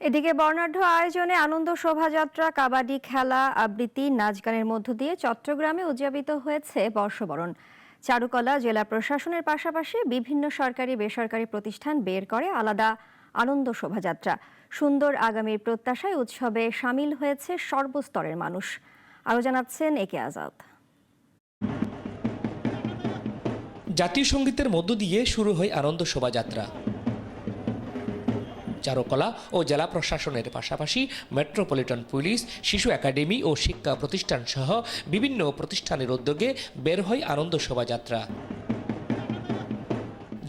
এদিকে বর্ণাঢ্য আয়োজনে আনন্দ শোভাযাত্রা, কাবাডি খেলা, আবৃত্তি, নাচ গানের মধ্য দিয়ে চট্টগ্রামে উদযাপিত হয়েছে বর্ষবরণ। চারুকলা জেলা প্রশাসনের পাশাপাশি বিভিন্ন সরকারি বেসরকারি প্রতিষ্ঠান বের করে আলাদা আনন্দ শোভাযাত্রা। সুন্দর আগামীর প্রত্যাশায় উৎসবে সামিল হয়েছে সর্বস্তরের মানুষ। আরও জানাচ্ছেন একে আজাদ। জাতীয় সঙ্গীতের মধ্য দিয়ে শুরু হয় আনন্দ শোভাযাত্রা। চারুকলা ও জেলা প্রশাসনের পাশাপাশি মেট্রোপলিটন পুলিশ, শিশু একাডেমি ও শিক্ষা প্রতিষ্ঠান সহ বিভিন্ন প্রতিষ্ঠানের উদ্যোগে বের হয় আনন্দ শোভাযাত্রা।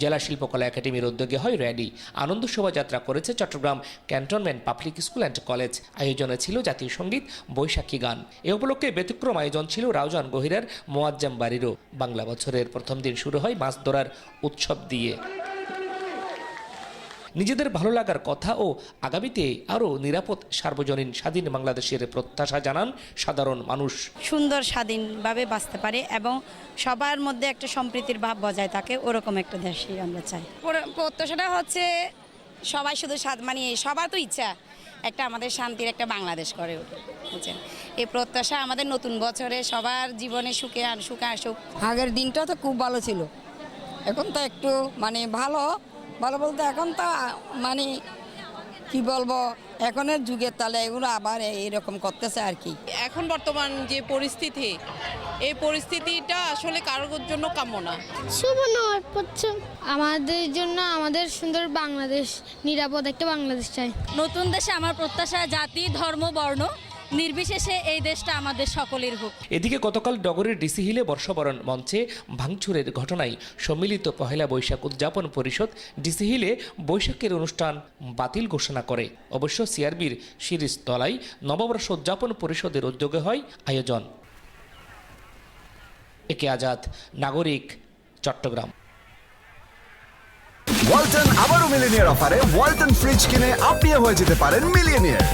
জেলা শিল্পকলা একাডেমির উদ্যোগে হয় র্যালি। আনন্দ শোভাযাত্রা করেছে Chattogram cantonment public school and college. আয়োজনে ছিল জাতীয় সঙ্গীত, বৈশাখী গান। এ উপলক্ষে ব্যতিক্রম আয়োজন ছিল রাউজান গহিরার মোয়াজ্জেম বাড়িরও। বাংলা বছরের প্রথম দিন শুরু হয় মাছ ধরার উৎসব দিয়ে। নিজেদের ভালো লাগার কথা ও আগামীতে আরও নিরাপদ সার্বজনীন স্বাধীন বাংলাদেশের প্রত্যাশা জানান সাধারণ মানুষ। সুন্দর স্বাধীনভাবে বাঁচতে পারে এবং সবার মধ্যে একটা সম্প্রীতির ভাব বজায় থাকে, ওরকম একটা দেশই আমরা চাই। প্রত্যাশাটা হচ্ছে সবাই শুধু মানে সবার তো ইচ্ছা একটা আমাদের শান্তির একটা বাংলাদেশ করে ওঠে, বুঝছেন? এই প্রত্যাশা আমাদের নতুন বছরে সবার জীবনে সুখে আসুক। আগের দিনটা তো খুব ভালো ছিল, এখন তো একটু মানে ভালো বলতে এখন তো মানে কি বলবো, এখনের যুগের তালে এগুলো আবার এইরকম করতেছে আর কি। এখন বর্তমান যে পরিস্থিতি, এই পরিস্থিতিটা আসলে কারোর জন্য কাম্য না। শুভ নববর্ষ আমাদের জন্য, আমাদের সুন্দর বাংলাদেশ, নিরাপদ একটা বাংলাদেশ চাই। নতুন দেশে আমার প্রত্যাশা জাতি, ধর্ম, বর্ণ নির্বিশেষে এই দেশটা আমাদের সকলের হোক। এদিকে গতকাল ডগরের ডিসি হিলে বর্ষবরণ মঞ্চে ভাঙচুরের ঘটনায় সম্মিলিত পহেলা বৈশাখ উদযাপন পরিষদ ডিসি হিলে বৈশাখের অনুষ্ঠান বাতিল ঘোষণা করে। অবশ্য সিআরবির শিরিষ তলায় নববর্ষ উদযাপন পরিষদের উদ্যোগে হয় আয়োজন। একে আজাদ, নাগরিক, চট্টগ্রাম। ওয়ালটন আবারও মিলিনিয়ার অফারে ওয়ালটন ফ্রিজ কিনে আপনিও হয়ে যেতে পারেন মিলিয়নিয়ার।